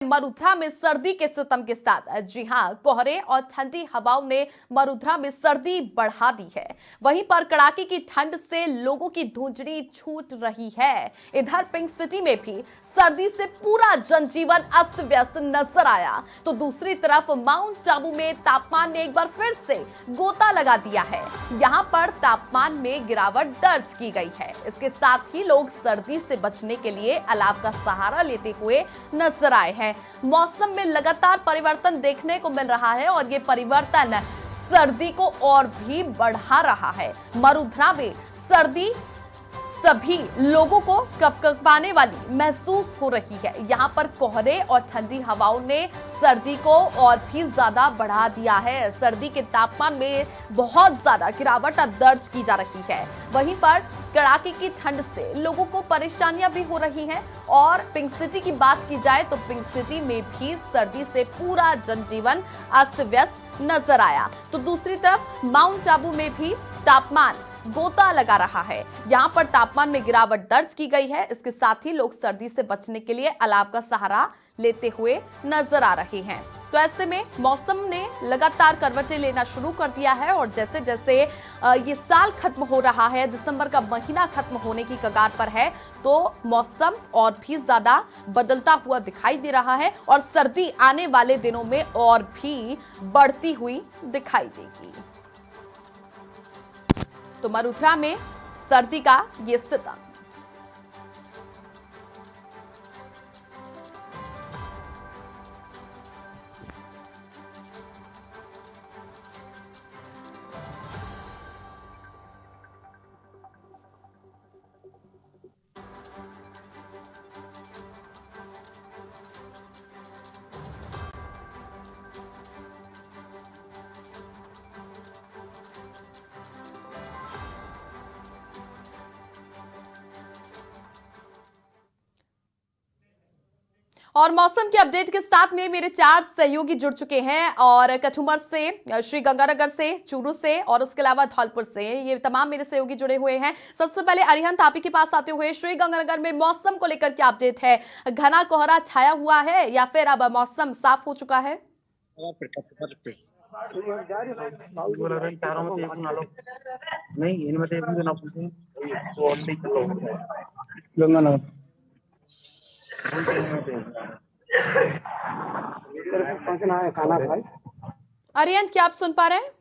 मरुधरा में सर्दी के सितम के साथ। जी हां, कोहरे और ठंडी हवाओं ने मरुधरा में सर्दी बढ़ा दी है। वहीं पर कड़ाके की ठंड से लोगों की धुंजड़ी छूट रही है। इधर पिंक सिटी में भी सर्दी से पूरा जनजीवन अस्त व्यस्त नजर आया, तो दूसरी तरफ माउंट आबू में तापमान ने एक बार फिर से गोता लगा दिया है। यहां पर तापमान में गिरावट दर्ज की गई है। इसके साथ ही लोग सर्दी से बचने के लिए अलाव का सहारा लेते हुए नजर आए हैं। मौसम में लगातार परिवर्तन देखने को मिल रहा है और ये परिवर्तन सर्दी को और भी बढ़ा रहा है। मरुधरा में सर्दी सभी लोगों को कपकपाने वाली महसूस हो रही है। यहां पर कोहरे और ठंडी हवाओं ने सर्दी को और भी ज्यादा बढ़ा दिया है। सर्दी के तापमान में बहुत ज्यादा गिरावट अब दर्ज की जा रही है। वहीं पर कड़ाके की ठंड से लोगों को परेशानियां भी हो रही हैं। और पिंक सिटी की बात की जाए तो पिंक सिटी में भी सर्दी से पूरा जनजीवन अस्त व्यस्त नजर आया, तो दूसरी तरफ माउंट आबू में भी तापमान गोता लगा रहा है। यहां पर तापमान में गिरावट दर्ज की गई है। इसके साथ ही लोग सर्दी से बचने के लिए अलाव का सहारा लेते हुए नजर आ रहे हैं। तो ऐसे में मौसम ने लगातार करवटें लेना शुरू कर दिया है और जैसे जैसे ये साल खत्म हो रहा है, दिसंबर का महीना खत्म होने की कगार पर है, तो मौसम और भी ज्यादा बदलता हुआ दिखाई दे रहा है और सर्दी आने वाले दिनों में और भी बढ़ती हुई दिखाई देगी। तो मरुधरा में सर्दी का ये सितम। और मौसम के अपडेट के साथ में मेरे 4 सहयोगी जुड़ चुके हैं और कठुमर से, श्री गंगानगर से, चूरू से और उसके अलावा धौलपुर से ये तमाम मेरे सहयोगी जुड़े हुए हैं। सबसे पहले अरिहंत आप ही के पास आते हुए, श्री गंगानगर में मौसम को लेकर क्या अपडेट है? घना कोहरा छाया हुआ है या फिर अब मौसम साफ हो चुका है? अरिहंत, क्या आप सुन पा रहे हैं?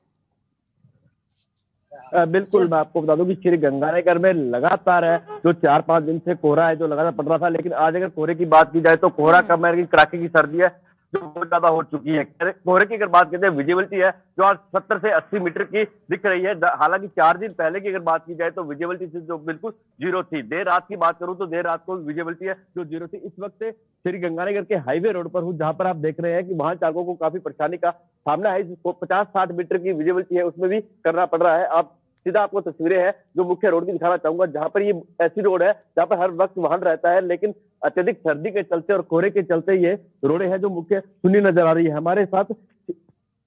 बिल्कुल, मैं आपको बता दूं कि श्री गंगानगर में लगातार है जो 4-5 दिन से कोहरा है जो लगातार पड़ रहा था, लेकिन आज अगर कोहरे की बात की जाए तो कोहरा कम है, कड़ाके की सर्दी है जो बहुत ज्यादा हो चुकी है। कोहरे की अगर बात करते हैं, विजिबिलिटी है जो आज 70 से 80 मीटर की दिख रही है। हालांकि 4 दिन पहले की अगर बात की जाए तो विजिबिलिटी से जो बिल्कुल जीरो थी। देर रात की बात करूं तो देर रात को विजिबिलिटी है जो जीरो थी। इस वक्त श्री गंगानगर के हाईवे रोड पर हूं, जहां पर आप देख रहे हैं कि वाहन चालकों को काफी परेशानी का सामना है। 50-60 मीटर की विजिबिलिटी है उसमें भी करना पड़ रहा है। आप सीधा आपको तस्वीरें हैं जो मुख्य रोड की दिखाना चाहूंगा, जहां पर ये ऐसी रोड है जहां पर हर वक्त वाहन रहता है, लेकिन अत्यधिक सर्दी के चलते और कोहरे के चलते ये रोडें हैं जो मुख्य सुनी नजर आ रही है। हमारे साथ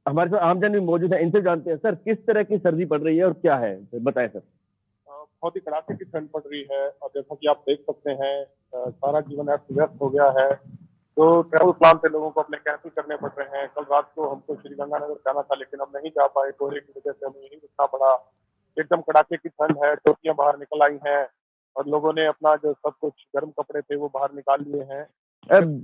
आमजन भी मौजूद है, इनसे जानते हैं सर किस तरह की सर्दी पड़ रही है और क्या है, बताएं सर। बहुत ही कड़ाके की ठंड पड़ रही है और जैसा कि आप देख सकते हैं सारा जीवन अस्त व्यस्त हो गया है। तो ट्रैवल प्लान पे लोगों को अपने कैंसिल करने पड़ रहे हैं। कल रात को हमको श्री गंगानगर जाना था लेकिन हम नहीं जा पाए, कोहरे की वजह से हमें यहीं रुकना पड़ा। एकदम कड़ाके की ठंड है, टोपियां बाहर निकल आई हैं और लोगों ने अपना जो सब कुछ गर्म कपड़े थे वो बाहर निकाल लिए हैं।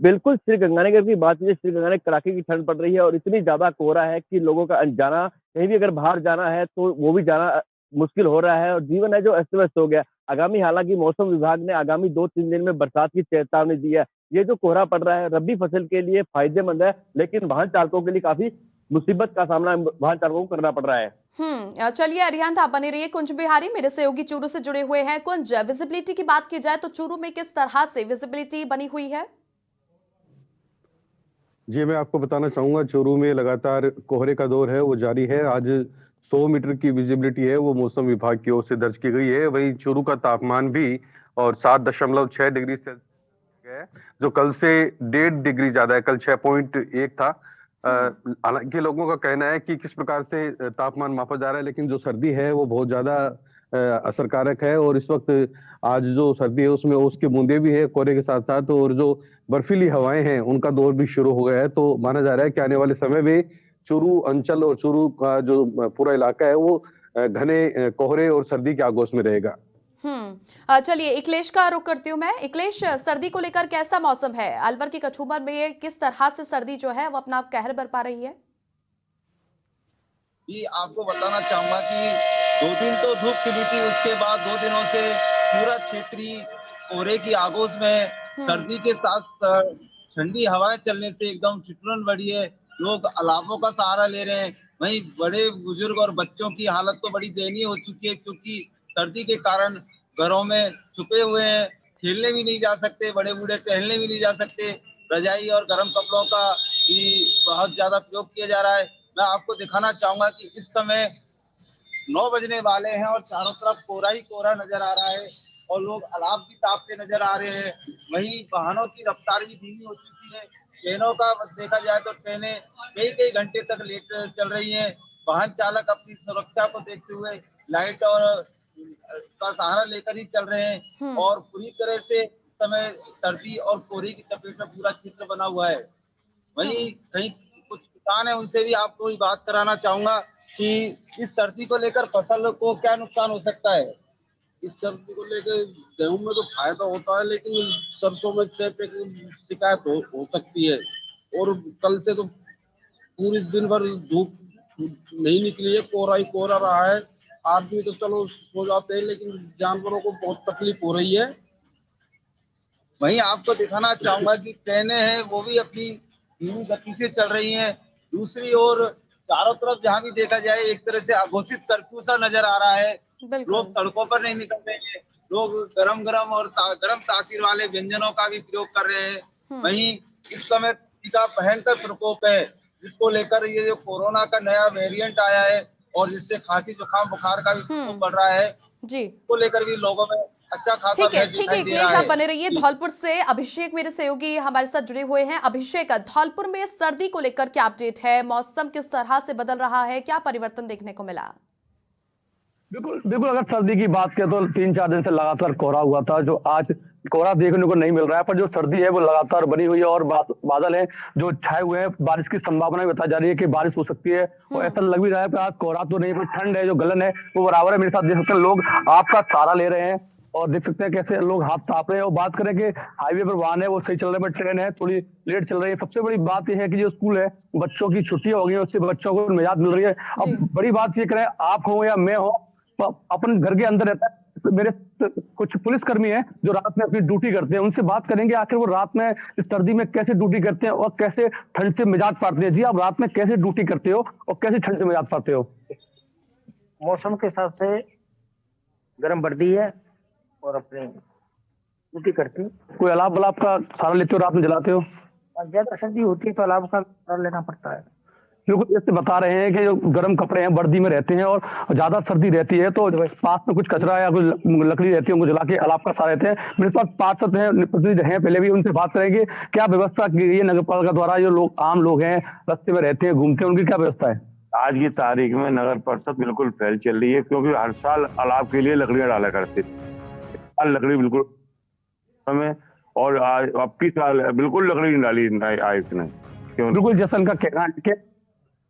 बिल्कुल, श्री गंगानगर की बात कीजिए, श्री गंगानगर कड़ाके की ठंड पड़ रही है और इतनी ज्यादा कोहरा है कि लोगों का जाना, कहीं भी अगर बाहर जाना है तो वो भी जाना मुश्किल हो रहा है और जीवन है जो अस्त व्यस्त हो गया। आगामी, हालांकि मौसम विभाग ने आगामी 2-3 दिन में बरसात की चेतावनी दी है। ये जो कोहरा पड़ रहा है रबी फसल के लिए फायदेमंद है, लेकिन वाहन चालकों के लिए काफी मुसीबत का सामना वाहन चालकों को करना पड़ रहा है। चलिए अरिहंत, आप बने रहिए। कुंज बिहारी मेरे सहयोगी चूरू से जुड़े हुए हैं। कुंज, विजिबिलिटी की बात की जाए तो चूरू में किस तरह से विजिबिलिटी बनी हुई है? जी, मैं आपको बताना चाहूंगा चूरू में लगातार कोहरे का दौर है वो जारी है। आज 100 मीटर की विजिबिलिटी है वो मौसम विभाग की ओर से दर्ज की गई है। वहीं चूरू का तापमान भी और 7.6 डिग्री सेल्सियस है जो कल से 1.5 डिग्री ज्यादा है। कल 6.1 था। हालांकि लोगों का कहना है कि किस प्रकार से तापमान मापा जा रहा है, लेकिन जो सर्दी है वो बहुत ज्यादा असरकारक है और इस वक्त आज जो सर्दी है उसमें ओस की बूंदे भी है कोहरे के साथ साथ, और जो बर्फीली हवाएं हैं उनका दौर भी शुरू हो गया है। तो माना जा रहा है कि आने वाले समय में चूरू अंचल और चूरू का जो पूरा इलाका है वो घने कोहरे और सर्दी के आगोश में रहेगा। चलिए इकलेश का रुख करती हूँ मैं। इकलेश, सर्दी को लेकर कैसा मौसम है? अलवर की कछुमर में किस तरह से सर्दी जो है वो अपना कहर बरपा रही है? जी, आपको बताना चाहूंगा कि 2 दिन तो धूप खिली थी, उसके बाद 2 दिनों से पूरा क्षेत्रीय कोहरे की आगोश में सर्दी के साथ ठंडी हवाएं चलने से एकदम ठिठुरन बढ़ी है। लोग अलावों का सहारा ले रहे हैं। वहीं बड़े बुजुर्ग और बच्चों की हालत तो बड़ी दयनीय हो चुकी है, क्योंकि सर्दी के कारण घरों में छुपे हुए हैं, खेलने भी नहीं जा सकते, बड़े बूढ़े टहलने भी नहीं जा सकते। रजाई और गर्म कपड़ों का भी बहुत ज्यादा प्रयोग किया जा रहा है। मैं आपको दिखाना चाहूंगा कि इस समय 9 बजने वाले हैं और चारों तरफ कोहरा ही कोहरा नजर आ रहा है और लोग अलाव भी तापते नजर आ रहे हैं। वहीं वाहनों की रफ्तार भी धीमी हो चुकी है। ट्रेनों का देखा जाए तो ट्रेनें कई कई घंटे तक लेट चल रही हैं। वाहन चालक अपनी सुरक्षा को देखते हुए लाइट और का सहारा लेकर ही चल रहे हैं और पूरी तरह से इस समय सर्दी और कोहरे की चपेट में पूरा क्षेत्र बना हुआ है। वहीं कहीं कुछ किसान है, उनसे भी आपको बात कराना चाहूंगा कि इस सर्दी को लेकर फसल को क्या नुकसान हो सकता है। इस सर्दी को लेकर गेहूं में तो फायदा होता है, लेकिन सरसों में चेपे की शिकायत हो सकती है। और कल से तो पूरी दिन भर धूप नहीं निकली है, कोहरा ही कोहरा रहा है। आदमी तो चलो सो जाते हैं, लेकिन जानवरों को बहुत तकलीफ हो रही है। वहीं आपको दिखाना चाहूंगा कि ट्रेनें हैं वो भी अपनी धीमी गति से चल रही हैं। दूसरी ओर चारों तरफ जहां भी देखा जाए एक तरह से अघोषित कर्फ्यू सा नजर आ रहा है। लोग सड़कों पर नहीं निकल रहे हैं। लोग गरम गरम और गरम तासीर वाले व्यंजनों का भी प्रयोग कर रहे हैं। वहीं इस समय का भयंकर प्रकोप है, जिसको लेकर ये जो कोरोना का नया वेरिएंट आया है और जिससे खांसी जुकाम बुखार का भी प्रकोप बढ़ रहा है, जी, को लेकर भी लोगों में अच्छा खासा भय ठीक है इकलेश, आप बने रहिए। धौलपुर से अभिषेक मेरे सहयोगी हमारे साथ जुड़े हुए हैं। अभिषेक, धौलपुर में सर्दी को लेकर क्या अपडेट है? मौसम किस तरह से बदल रहा है? क्या परिवर्तन देखने को मिला? बिल्कुल बिल्कुल, अगर सर्दी की बात करें तो 3-4 दिन से लगातार कोहरा हुआ था, जो आज कोहरा देखने को नहीं मिल रहा है। पर जो सर्दी है वो लगातार बनी हुई है और बादल है जो छाए हुए हैं। बारिश की संभावना भी बताई जा रही है कि बारिश हो सकती है और ऐसा लग भी रहा है कि आज कोहरा तो नहीं, पर ठंड है, जो गलन है वो बराबर है। मेरे साथ देख सकते हैं लोग आपका सहारा ले रहे हैं और देख सकते हैं कैसे लोग हाथ ताप रहे हैं। और बात करें कि हाईवे पर वाहन है वो सही चल रहे हैं, ट्रेन है थोड़ी लेट चल रही है। सबसे बड़ी बात यह है कि जो स्कूल है बच्चों की छुट्टियां हो गई, उससे बच्चों को निजात मिल रही है। अब बड़ी बात ये करें, आप हो या मैं हो, अपन घर के अंदर रहता है। मेरे कुछ पुलिसकर्मी हैं जो रात में अपनी ड्यूटी करते हैं, उनसे बात करेंगे आखिर वो रात में इस सर्दी में कैसे ड्यूटी करते हैं और कैसे ठंड से मिजाज पाते हैं। जी, आप रात में कैसे ड्यूटी करते हो और कैसे ठंड से मिजाज पाते हो? मौसम के हिसाब से गर्म वर्दी है और अपनी ड्यूटी करती हूँ। कोई अलाव बलाव का सहारा लेते हो, रात में जलाते हो? ज्यादा सर्दी होती है तो अलाव का सहारा लेना पड़ता है। बिल्कुल, जैसे बता रहे हैं कि जो गर्म कपड़े हैं वर्दी में रहते हैं और ज्यादा सर्दी रहती है तो पास में कुछ कचरा या कुछ लकड़ी रहती है उनको जला के अलाव का सहारा लेते हैं। मेरे पास पार्षद हैं पहले भी, उनसे बात करेंगे क्या व्यवस्था की गई है नगर पालिका द्वारा। जो लोग आम लोग हैं रास्ते में रहते हैं घूमते हैं, उनकी क्या व्यवस्था है? आज की तारीख में नगर परिषद बिल्कुल फैल चल रही है, क्योंकि हर साल अलाव के लिए लकड़ियां डाला करते थे। लकड़ी बिल्कुल में और अब की साल बिल्कुल लकड़ी नहीं डाली आयुक्त ने। बिल्कुल, जैसा उनका कहना है कि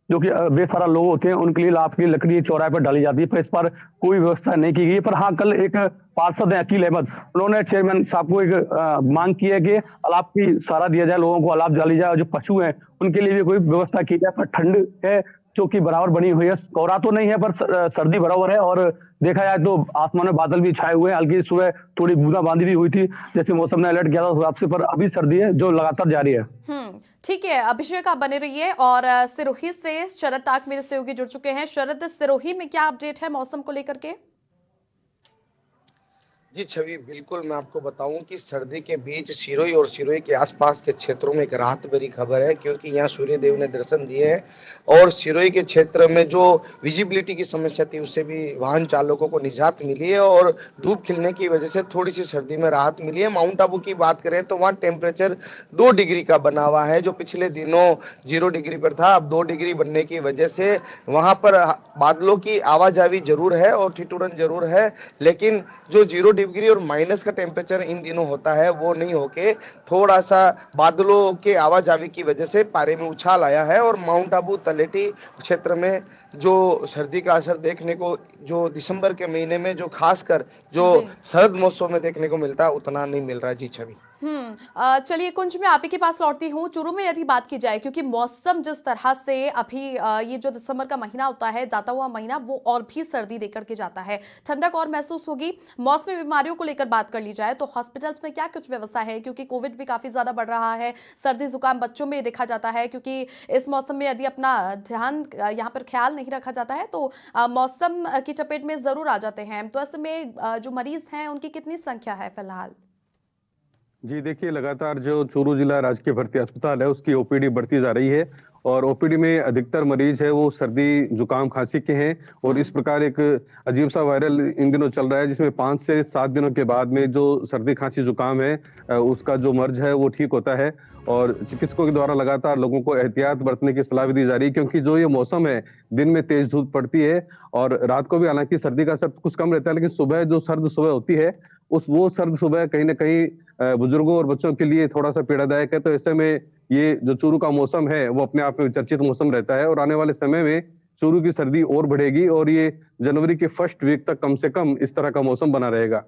जो कि बेसहारा लोग होते हैं उनके लिए लाभ की लकड़ी चौराहे पर डाली जाती है, पर इस पर कोई व्यवस्था नहीं की गई। पर हाँ, कल एक पार्षद है अकील अहमद, उन्होंने चेयरमैन साहब को एक मांग की है कि अलाव की सहारा दिया जाए, लोगों को अलाव डाली जाए और जो पशु हैं उनके लिए भी कोई व्यवस्था की जाए। पर ठंड है जो कि बराबर बनी हुई है, कोहरा तो नहीं है पर सर्दी बराबर है। और देखा जाए तो आसमान में बादल भी छाए हुए हैं, हल्की सुबह थोड़ी बूंदाबांदी भी हुई थी, जैसे मौसम ने अलर्ट किया था उस हिसाब से। पर अभी सर्दी है जो लगातार जारी है। ठीक है अभिषेक, आप बने रहिए। और सिरोही से शरद ताक मेरे सहयोगी जुड़ चुके हैं। शरद, सिरोही में क्या अपडेट है मौसम को लेकर के? जी छवि, बिल्कुल मैं आपको बताऊं कि सर्दी के बीच सिरोही और सिरोही के आसपास के क्षेत्रों में एक राहत भरी खबर है, क्योंकि यहाँ सूर्य देव ने दर्शन दिए हैं और सिरोही के क्षेत्र में जो विजिबिलिटी की समस्या थी उससे भी वाहन चालकों को निजात मिली है और धूप खिलने की वजह से थोड़ी सी सर्दी में राहत मिली है। माउंट आबू की बात करें तो वहाँ टेम्परेचर 2 डिग्री का बना हुआ है, जो पिछले दिनों 0 डिग्री पर था। अब 2 डिग्री बनने की वजह से वहाँ पर बादलों की आवाजावी जरूर है और ठिठुरन जरूर है, लेकिन जो 0 डिग्री देवगिरी और माइनस का टेम्परेचर इन दिनों होता है वो नहीं होके थोड़ा सा बादलों के आवाजावी की वजह से पारे में उछाल आया है और माउंट आबू तलेटी क्षेत्र में जो सर्दी का असर देखने को जो दिसंबर के महीने में जो खासकर जो जी। शरद मौसम में देखने को मिलता है उतना नहीं मिल रहा है जी छवि। चलिए कुंज, मैं आप ही के पास लौटती हूँ। चूरू में यदि बात की जाए, क्योंकि मौसम जिस तरह से अभी ये जो दिसंबर का महीना होता है, जाता हुआ महीना, वो और भी सर्दी देकर के जाता है, ठंडक और महसूस होगी। मौसमी बीमारियों को लेकर बात कर ली जाए तो हॉस्पिटल्स में क्या कुछ व्यवस्था है, क्योंकि कोविड भी काफी ज्यादा बढ़ रहा है, सर्दी जुकाम बच्चों में देखा जाता है, क्योंकि इस मौसम में यदि अपना ध्यान यहाँ पर ख्याल नहीं रखा जाता है तो मौसम की चपेट में जरूर आ जाते हैं। तो ऐसे में जो मरीज हैं उनकी कितनी संख्या है फिलहाल? जी देखिए, लगातार जो चूरू जिला राजकीय भर्ती अस्पताल है उसकी ओपीडी बढ़ती जा रही है और ओपीडी में अधिकतर मरीज है वो सर्दी जुकाम खांसी के हैं और इस प्रकार एक अजीब सा वायरल इन दिनों चल रहा है जिसमें 5 से 7 दिनों के बाद में जो सर्दी खांसी जुकाम है उसका जो मर्ज है वो ठीक होता है और चिकित्सकों के द्वारा लगातार लोगों को एहतियात बरतने की सलाह भी दी जा रही है, क्योंकि जो ये मौसम है दिन में तेज धूप पड़ती है और रात को भी हालांकि सर्दी का असर कुछ कम रहता है, लेकिन सुबह जो सर्द सुबह होती है वो सर्द सुबह कहीं ना कहीं बुजुर्गों और बच्चों के लिए थोड़ा सा पीड़ादायक है। तो ऐसे में ये जो चूरू का मौसम है वो अपने आप में चर्चित मौसम रहता है और आने वाले समय में चूरू की सर्दी और बढ़ेगी और ये जनवरी के फर्स्ट वीक तक कम से कम इस तरह का मौसम बना रहेगा।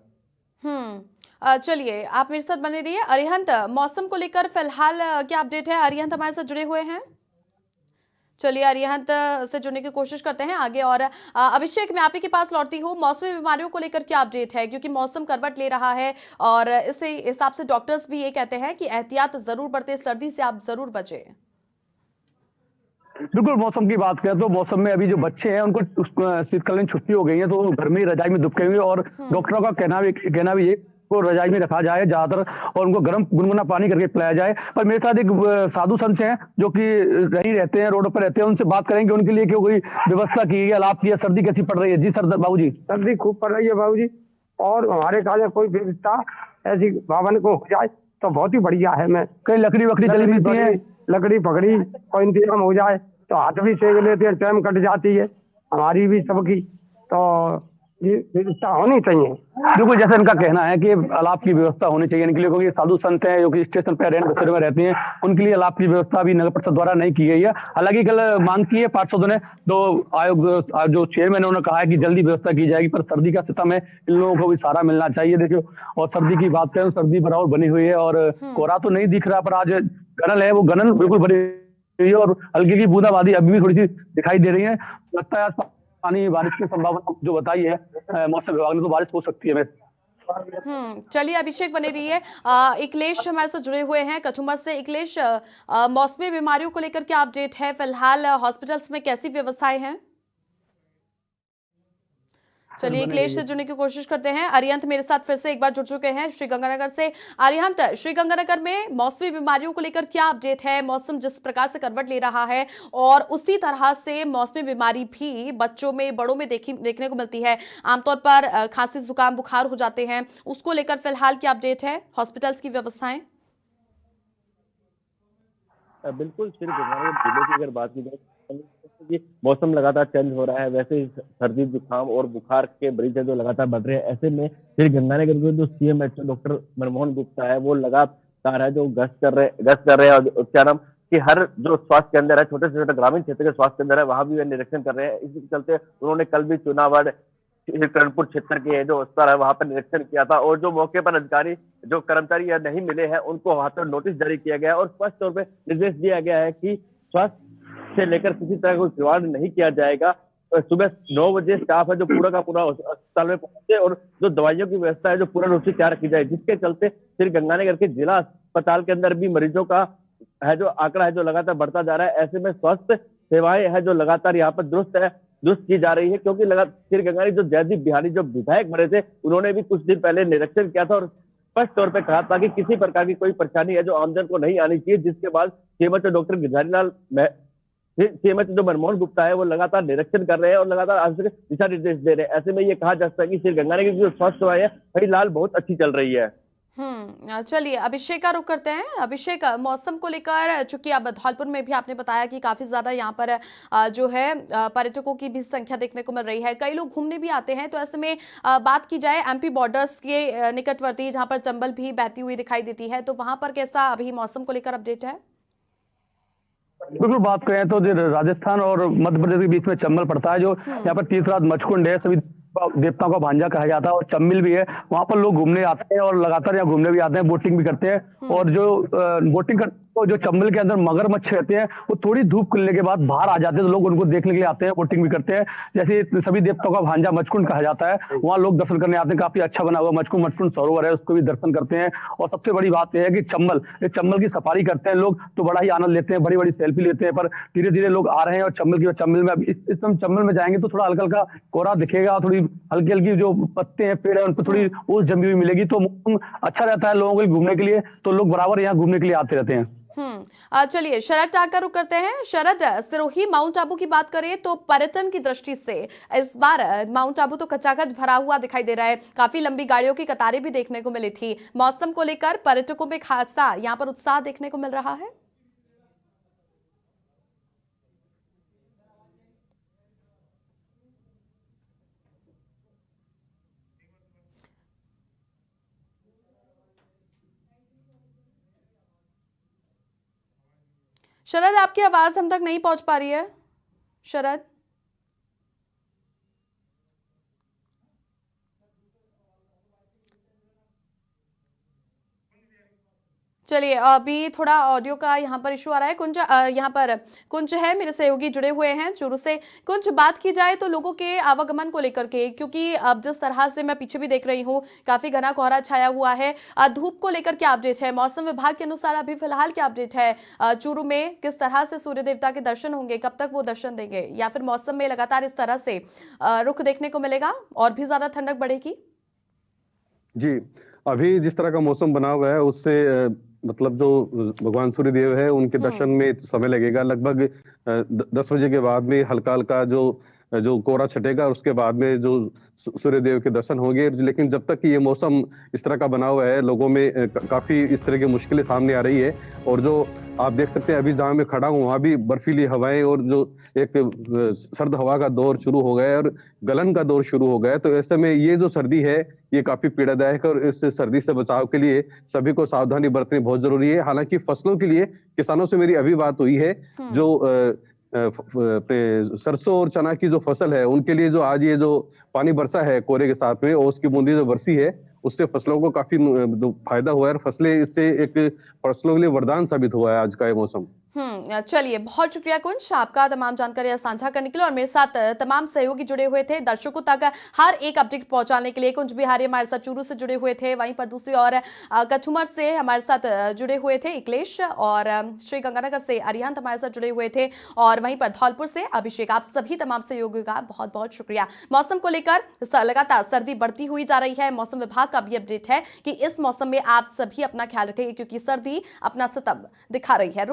चलिए आप मेरे साथ बने रहिए। अरिहंत, मौसम को लेकर फिलहाल क्या अपडेट है? अरिहंत हमारे साथ जुड़े हुए हैं। चलिए अरिहंत से जुड़ने की कोशिश करते हैं आगे। और अभिषेक, मैं आप ही के पास लौटती हूँ। मौसमी बीमारियों को लेकर क्या अपडेट है, क्योंकि मौसम करवट ले रहा है और इसी हिसाब से डॉक्टर्स भी ये कहते हैं कि एहतियात जरूर बरतें, सर्दी से आप जरूर बचें। बिल्कुल, मौसम की बात करें तो मौसम में अभी जो बच्चे हैं उनको शीतकालीन छुट्टी हो गई है तो घर में ही रजाई में दुबके हुए और डॉक्टरों का कहना भी ये को रजाई में रखा जाए ज्यादातर और उनको गर्म गुनगुना पानी करके पिलाया जाए। पर मेरे साथ एक साधु संत हैं जो कि नहीं रहते हैं, रोड पर रहते हैं, उनसे बात करेंगे उनके लिए क्यों कोई व्यवस्था की है, लाभ की है, सर्दी कैसी पड़ रही है। जी सर, बाबूजी। सर्दी खूब पड़ रही है बाबूजी, और हमारे काज कोई व्यवस्था ऐसी बावन को हो जाए तो बहुत ही बढ़िया है। मैं कहीं लकड़ी वकड़ी चली मिलती है, लकड़ी पकड़ी और इंतजाम हो जाए तो हाथ भी सेक लेते हैं, टाइम कट जाती है हमारी भी सबकी, तो ये व्यवस्था होनी चाहिए। बिल्कुल, जैसे इनका कहना है कि अलाप की व्यवस्था होनी चाहिए इनके लिए, क्योंकि साधु संत हैं जो कि स्टेशन पर रेंट बसेरे में रहते हैं, उनके लिए अलाप की व्यवस्था भी नगर परिषद द्वारा नहीं की गई है। हालांकि कल मांग की है पार्षदों ने, तो आयोग जो चेयरमैन उन्होंने कहा है कि जल्दी व्यवस्था की जाएगी, पर सर्दी का सितम है, इन लोगों को भी सहारा मिलना चाहिए। देखियो, और सर्दी की बात करें, सर्दी बराबर बनी हुई है और कोहरा तो नहीं दिख रहा, पर आज गनल है, वो गनल बिल्कुल बनी हुई है और हल्की की बूंदाबांदी अभी भी थोड़ी सी दिखाई दे रही है। लगता है आज पानी बारिश की संभावना जो बताई है मौसम विभाग ने, तो बारिश हो सकती है। चलिए अभिषेक बने रहिए। इकलेश हमारे साथ जुड़े हुए हैं कठुमर से। इकलेश, मौसमी बीमारियों को लेकर क्या अपडेट है फिलहाल? हॉस्पिटल्स में कैसी व्यवस्थाएं हैं? चलिए इकलेश से जुड़ने की कोशिश करते हैं। अरिहंत मेरे साथ फिर से एक बार जुड़ चुके हैं श्रीगंगानगर से। अरिहंत, श्रीगंगानगर में मौसमी बीमारियों को लेकर क्या अपडेट है? मौसम जिस प्रकार से करवट ले रहा है और उसी तरह से मौसमी बीमारी भी बच्चों में बड़ों में देखने को मिलती है। आमतौर पर खांसी जुकाम बुखार हो जाते हैं, उसको लेकर फिलहाल क्या अपडेट है? हॉस्पिटल्स की व्यवस्थाएं? बिल्कुल, श्रीगंगानगर जिले की अगर बात की जाए, मौसम लगातार चेंज हो रहा है, वैसे ही सर्दी जुकाम और बुखार के मरीज है जो लगातार बढ़ रहे हैं। ऐसे में श्रीगंगानगर के जो CMHO डॉक्टर मनमोहन गुप्ता है वो लगातार है जो गश्त कर रहे हैं और क्या नाम कि हर जो स्वास्थ्य केंद्र है, छोटे से छोटे ग्रामीण क्षेत्र के स्वास्थ्य केंद्र है, वहां भी वे निरीक्षण कर रहे हैं। इसी चलते उन्होंने कल भी चुनावाड़ करणपुर क्षेत्र के जो अस्पताल है वहां पर निरीक्षण किया था और जो मौके पर अधिकारी जो कर्मचारी नहीं मिले हैं उनको हाथों नोटिस जारी किया गया और स्पष्ट तौर पर निर्देश दिया गया है कि स्वास्थ्य से लेकर किसी तरह कोई खिलवाड़ नहीं किया जाएगा। सुबह 9 बजे स्टाफ है जो पूरा का पूरा अस्पताल में पहुंचे और जो दवाइयों की व्यवस्था है जो पूर्ण रूप से तैयार रखी जाए, जिसके चलते श्रीगंगानगर के जिला अस्पताल के अंदर भी मरीजों का है जो आंकड़ा है जो लगातार बढ़ता जा रहा है। ऐसे में स्वास्थ्य सेवाएं है जो लगातार यहाँ पर दुरुस्त की जा रही है, क्योंकि श्रीगंगानगर जो जयदीप बिहारी जो विधायक बने थे उन्होंने भी कुछ दिन पहले निरीक्षण किया था और स्पष्ट तौर पर कहा था कि किसी प्रकार की कोई परेशानी है जो आमजन को नहीं आनी चाहिए, जिसके बाद CMHO डॉक्टर गिरधारीलाल CMHO जो मनमोहन गुप्ता है वो लगातार निरीक्षण कर रहे हैं और लगातार आवश्यक दिशा निर्देश दे रहे हैं। ऐसे में ये कहा जा सकता है कि श्रीगंगानगर की जो स्वास्थ्य सेवाएं है फिलहाल बहुत अच्छी चल रही है। चलिए अभिषेक का रुख करते हैं। अभिषेक, मौसम को लेकर चूंकि अब धौलपुर में भी आपने बताया कि काफी ज्यादा यहाँ पर जो है पर्यटकों की भी संख्या देखने को मिल रही है, कई लोग घूमने भी आते हैं, तो ऐसे में बात की जाए एमपी बॉर्डर्स के निकटवर्ती जहाँ पर चंबल भी बहती हुई दिखाई देती है, तो वहां पर कैसा अभी मौसम को लेकर अपडेट है? बिल्कुल, बात करें तो जो राजस्थान और मध्य प्रदेश के बीच में चंबल पड़ता है, जो यहाँ पर तीर्थराज मचकुंड है, सभी देवताओं का भांजा कहा जाता है, और चम्बिल भी है। वहां पर लोग घूमने आते हैं और लगातार यहाँ घूमने भी आते हैं, बोटिंग भी करते हैं। और जो बोटिंग करते हैं, जो चंबल के अंदर मगरमच्छ रहते हैं, वो थोड़ी धूप खुलने के बाद बाहर आ जाते हैं, तो लोग उनको देखने के लिए आते हैं, बोटिंग भी करते हैं। जैसे सभी देवताओं का भांजा मचकुंड कहा जाता है, वहाँ लोग दर्शन करने आते हैं। काफी अच्छा बना हुआ मचकुंड सरोवर है, उसको भी दर्शन करते हैं। और सबसे बड़ी बात यह है कि चंबल की सफारी करते हैं लोग, तो बड़ा ही आनंद लेते हैं, बड़ी बड़ी सेल्फी लेते हैं। पर धीरे धीरे लोग आ रहे हैं और चंबल में इस समय चंबल में जाएंगे तो थोड़ा हल्का हल्का कोहरा दिखेगा, थोड़ी हल्की हल्की जो पत्ते हैं, पेड़ है, उन पर थोड़ी ओस जमी हुई मिलेगी, तो मौसम अच्छा रहता है लोगों के लिए घूमने के लिए, तो लोग बराबर यहाँ घूमने के लिए आते रहते हैं। चलिए शरद टाक का रुख करते हैं। शरद, सिरोही माउंट आबू की बात करें तो पर्यटन की दृष्टि से इस बार माउंट आबू तो खचाखच भरा हुआ दिखाई दे रहा है, काफी लंबी गाड़ियों की कतारें भी देखने को मिली थी। मौसम को लेकर पर्यटकों में खासा यहाँ पर उत्साह देखने को मिल रहा है। शरद, आपकी आवाज हम तक नहीं पहुंच पा रही है। शरद, चलिए अभी थोड़ा ऑडियो का यहाँ पर इशू आ रहा है। कुंज, यहाँ पर कुंज है, मेरे सहयोगी जुड़े हुए हैं चूरू से। कुंज, बात की जाए तो लोगों के आवागमन को लेकर के, क्योंकि अब जिस तरह से मैं पीछे भी देख रही हूँ काफी घना कोहरा छाया हुआ है, धूप को लेकर क्या अपडेट है? मौसम विभाग के अनुसार अभी फिलहाल क्या अपडेट है? चूरू में किस तरह से सूर्य देवता के दर्शन होंगे, कब तक वो दर्शन देंगे, या फिर मौसम में लगातार इस तरह से रुख देखने को मिलेगा और भी ज्यादा ठंडक बढ़ेगी? जी, अभी जिस तरह का मौसम बना हुआ है उससे मतलब जो भगवान सूर्य देव है उनके दर्शन में समय लगेगा। लगभग 10 बजे के बाद में हल्का हल्का जो कोहरा छटेगा, उसके बाद में जो सूर्य देव के दर्शन होंगे। लेकिन जब तक कि ये मौसम इस तरह का बना हुआ है, लोगों में काफी इस तरह की मुश्किलें सामने आ रही है। और जो आप देख सकते हैं अभी जहाँ मैं खड़ा हूँ, वहाँ भी बर्फीली हवाएं और जो एक सर्द हवा का दौर शुरू हो गया है और गलन का दौर शुरू हो गया है। तो ऐसे में ये जो सर्दी है ये काफी पीड़ादायक है, और इस सर्दी से बचाव के लिए सभी को सावधानी बरतनी बहुत जरूरी है। हालांकि फसलों के लिए किसानों से मेरी अभी बात हुई है, जो सरसों और चना की जो फसल है उनके लिए जो आज ये जो पानी बरसा है कोहरे के साथ में, और उसकी बूंदी जो बरसी है उससे फसलों को काफी फायदा हुआ है, और फसलें इससे एक फसलों के लिए वरदान साबित हुआ है आज का ये मौसम। चलिए बहुत शुक्रिया कुंज, आपका तमाम जानकारियां साझा करने के लिए, और मेरे साथ तमाम सहयोगी जुड़े हुए थे दर्शकों तक हर एक अपडेट पहुंचाने के लिए। कुंज बिहारी हमारे साथ चूरू से जुड़े हुए थे, वहीं पर दूसरी ओर कचुमर से हमारे साथ जुड़े हुए थे इकलेश, और श्री गंगानगर से अरिहंत हमारे साथ जुड़े हुए थे, और वहीं पर धौलपुर से अभिषेक। आप सभी तमाम सहयोगियों का बहुत बहुत शुक्रिया। मौसम को लेकर लगातार सर्दी बढ़ती हुई जा रही है, मौसम विभाग का भी अपडेट है कि इस मौसम में आप सभी अपना ख्याल रखेंगे, क्योंकि सर्दी अपना सितम दिखा रही है।